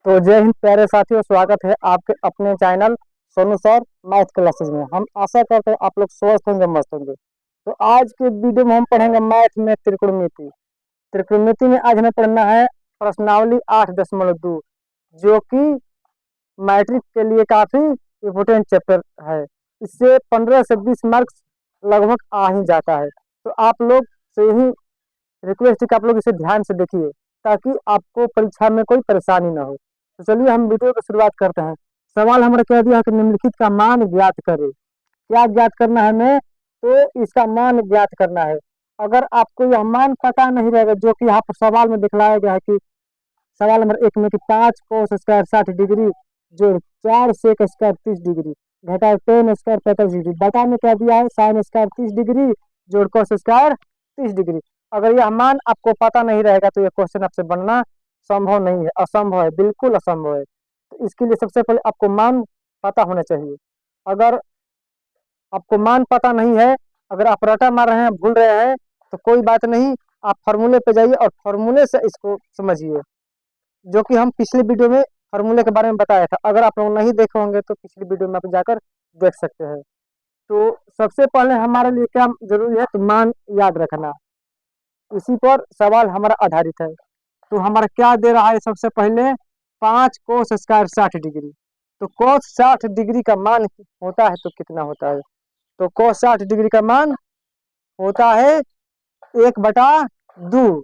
तो जय हिंद प्यारे साथियों, स्वागत है आपके अपने channel Sonu sir math classes में। हम आशा करते हैं आप लोग स्वस्थ होंगे, मस्त होंगे। तो आज के वीडियो में हम पढ़ेंगे मैथ में त्रिकोणमिति। त्रिकोणमिति में आज हमें पढ़ना है प्रश्नावली 8.2, जो कि मैट्रिक के लिए काफी इम्पोर्टेंट चैप्टर है। इससे 15 से 20 मार्क्स लगभग आ ही जाता है। तो आप लोग से ही रिक्वेस्ट है कि आप लोग इसे ध्यान से देखिए, ताकि आपको परीक्षा में कोई परेशानी ना हो। तो चलिए हम वीडियो की शुरुआत करते हैं। सवाल हमारा कह दिया है कि निम्नलिखित का मान ज्ञात करें। क्या ज्ञात करना है हमें? तो इसका मान ज्ञात करना है। अगर आपको यह मान पता नहीं रहेगा, जो कि यहाँ पर सवाल में दिखलाया गया है कि सवाल नंबर 1 में कि 5 कोस स्क्वायर 60 डिग्री जोड़ 4 सेक स्क्वायर 30 डिग्री घटा 10 स्क्वायर 45 डिग्री, बटा में क्या दिया है साइन स्क्वायर 30 डिग्री जोड़ कोस स्क्वायर 30 डिग्री। अगर यह मान आपको पता नहीं रहेगा तो यह क्वेश्चन आपसे बनना संभव नहीं है, असंभव है, बिल्कुल असंभव है। तो इसके लिए सबसे पहले आपको मान पता होना चाहिए। अगर आपको मान पता नहीं है, अगर आप रटा मार रहे हैं, भूल रहे हैं, तो कोई बात नहीं, आप फार्मूले पे जाइए और फार्मूले से इसको समझिए, जो कि हम पिछले वीडियो में फार्मूले के बारे में बताया था। अगर आप लोग नहीं देखे होंगे तो पिछली वीडियो में आप जाकर देख सकते हैं। तो सबसे पहले हमारे लिए क्या जरूरी है? तो मान याद रखना। इसी पर सवाल हमारा आधारित है। तो हमारा क्या दे रहा है? सबसे पहले 5 कोस स्क्वायर 60 डिग्री। तो कोस 60 डिग्री का मान होता है तो कितना होता है? तो कोस 60 डिग्री का मान होता है 1/2।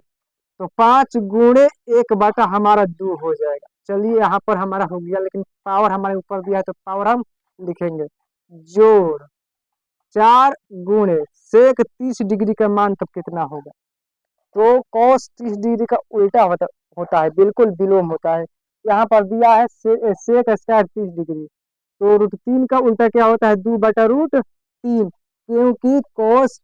तो 5 × 1 हमारा 2 हो जाएगा। चलिए यहाँ पर हमारा हो गया, लेकिन पावर हमारे ऊपर दिया है तो पावर हम लिखेंगे। जोड़ 4 × सेक 30 डिग्री का मान तब कितना होगा? तो cos 30 डिग्री का उल्टा होता है, बिल्कुल विलोम होता है। यहाँ पर दिया है सेक स्क्वायर 30 डिग्री, तो √3 का उल्टा क्या होता है? 2/√3, क्योंकि cos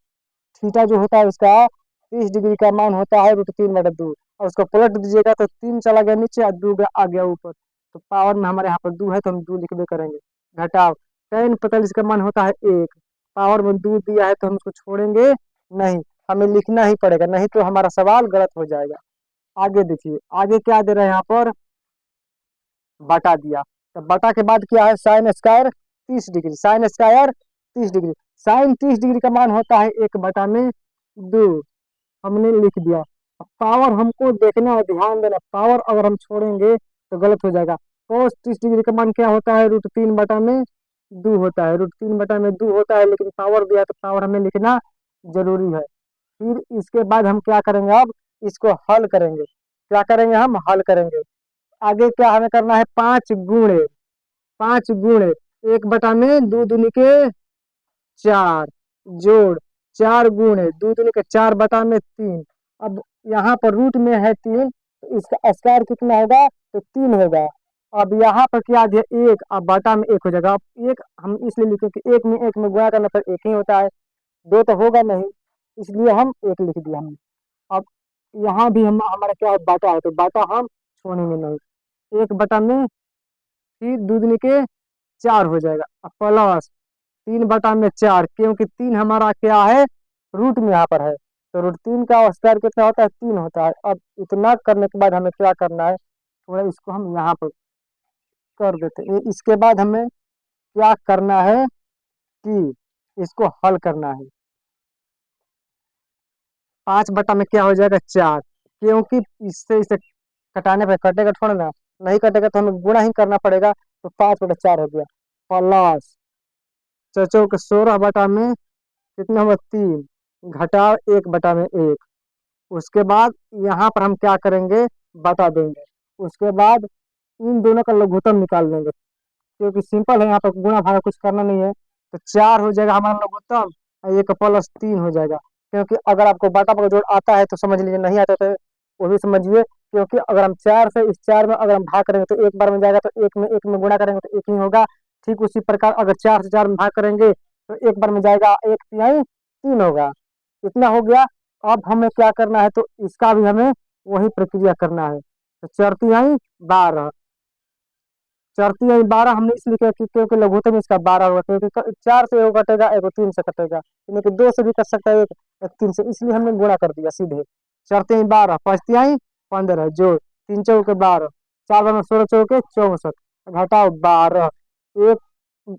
थीटा जो होता है उसका 30 डिग्री का मान होता है √3/2। और उसको पलट दीजिएगा तो 3 चला गया नीचे और 2 आ गया ऊपर। तो पावर में हमारे यहाँ पर 2 है तो हम 2 लिखबे करेंगे। घटाव tan 45 का मान होता है 1, पावर में 2 दिया है तो हम उसको छोड़ेंगे नहीं, हमें लिखना ही पड़ेगा, नहीं तो हमारा सवाल गलत हो जाएगा। आगे देखिए, आगे क्या दे रहे हैं यहाँ पर? बटा दिया। तो बटा के बाद क्या है? Sine square 30 degree, sine square 30 degree, sine 30 degree का मान होता है 1/2। हमने लिख दिया। अब पावर हमको देखना है, ध्यान देना। पावर अगर हम छोड़ेंगे तो गलत हो जाएगा। cos 30 डिग्री का मान क्या होता है? √3/2 होता है, √3/2 होता है, लेकिन पावर दिया तो पावर हमें लिखना जरूरी है। फिर इसके बाद हम क्या करेंगे? अब इसको हल करेंगे। क्या करेंगे? हम हल करेंगे। आगे क्या हमें करना है? 5 गुणे 1/2 जोड़ 4 × 2 × 4 अब यहाँ पर रूट में है 3, तो इसका स्क्वायर कितना होगा? तो 3 होगा। अब यहाँ पर क्या दिया? 1, अब बटा में 1 हो जाएगा। अब 1 हम इसलिए लिखे कि 1 में गुणा करना पर 1 ही होता है, 2 तो होगा नहीं, इसलिए हम 1 लिख दिया हमने। अब यहाँ भी हम हमारा क्या है? बाटा है, तो बाटा हम छोड़ेंगे नहीं। 1/2 हो जाएगा। अब प्लस 3/4, क्योंकि 3 हमारा क्या है? रूट में यहाँ पर है, तो √3 का स्क्वायर कितना होता है? 3 होता है। अब इतना करने के बाद हमें क्या करना है? थोड़ा इसको हम यहाँ पर कर देते हैं। इसके बाद हमें क्या करना है कि इसको हल करना है। 5 में क्या हो जाएगा? 4, क्योंकि इससे इसे कटाने पे कटेगा थोड़ा ना, नहीं कटेगा तो हमें गुणा ही करना पड़ेगा। तो 5/4 हो गया। प्लस चौचौ के 16 कितना हुआ? 3, घटाव 1/1। उसके बाद यहाँ पर हम क्या करेंगे? बता देंगे। उसके बाद इन दोनों का लघुत्तम निकाल लेंगे, क्योंकि सिंपल है, यहाँ पर गुणा भागा कुछ करना नहीं है। तो 4 हो जाएगा हमारा लघुत्तम, और 1 + 3 हो जाएगा। क्योंकि अगर आपको बाटा पर जोड़ आता है तो समझ लीजिए, नहीं आता तो वो भी समझिए। क्योंकि अगर हम 4 से इस 4 में अगर हम भाग करेंगे तो एक बार में जाएगा, तो 1 में गुणा करेंगे तो 1 ही होगा। ठीक उसी प्रकार अगर 4 से 4 में भाग करेंगे तो एक बार में जाएगा, 1/3 3 होगा। इतना हो गया। अब हमें क्या करना है? तो इसका भी हमें वही प्रक्रिया करना है। तो 4×3 = 12, 4×3 = 12 हमने इसलिए किया क्योंकि लघुत्तम इसका 12 होगा, क्योंकि 4 से 1 कटेगा, 1 3 से कटेगा, यानी कि 2 से भी कट सकता है, 1 3 से, इसलिए हमने गुणा कर दिया सीधे। 4×3 = 12, 5×3 = 15 जोड़ 3×4 = 12, 4 बार में 16 चौके 64, घटाओ 12। एक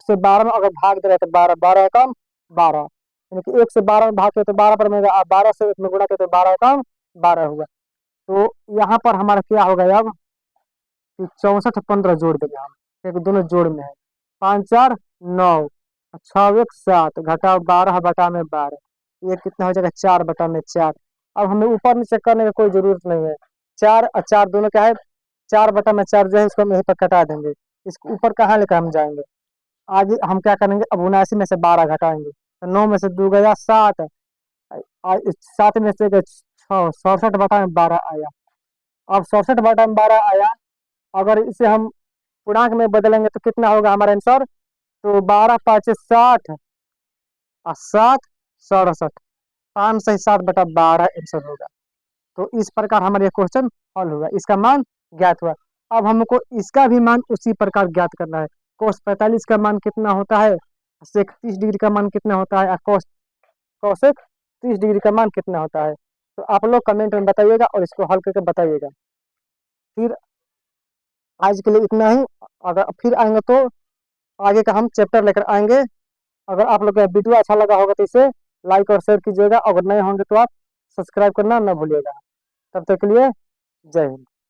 से 12 में अगर भाग दे रहे तो 12, 12 कम 12, यानी कि 1 से 12 में भाग के तो 12 पर मिलेगा, 12 से 1 में गुणा के तो 12 कम 12 हुआ। तो यहाँ पर हमारा क्या हो गया अब कि 64 15 जोड़ देंगे हम, क्योंकि दोनों जोड़ में है। 5 4 9, 6 1 7, घटाओ 12 बटा में 12, ये कितना हो जाएगा 4 बटा में 4। अब हमें ऊपर नीचे करने की कोई जरूरत नहीं है, 4 और 4 दोनों क्या है, 4 बटा में 4 जो है इसको हम यहीं पर कटा देंगे। इसको ऊपर कहाँ लेकर हम जाएंगे, आगे हम क्या करेंगे, अब 79 में से 12 घटाएंगे तो 9 में से 2 गया 7, 7 में से 6, 67 बटा में 12 आया। अब 67 बटा में 12 आया, अगर इसे हम पूर्णांक में बदलेंगे तो कितना होगा हमारा आंसर, तो 12 5 60 और 7 67, 5 से 7 बटा 12 आंसर होगा। तो इस प्रकार हमारा ये क्वेश्चन हल हुआ, इसका मान ज्ञात हुआ। अब हमको इसका भी मान उसी प्रकार ज्ञात करना है। cos 45 का मान कितना होता है, sec 30 डिग्री का मान कितना होता है, और cosec 30 डिग्री का मान कितना होता है। तो आप लोग कमेंट में बताइएगा और इसको हल करके बताइएगा। फिर आज के लिए इतना ही, अगर फिर आएंगे तो आगे का हम चैप्टर लेकर आएंगे। अगर आप लोग का वीडियो अच्छा लगा होगा तो इसे लाइक और शेयर कीजिएगा, अगर नए होंगे तो आप सब्सक्राइब करना ना भूलिएगा। तब तक के लिए जय हिंद।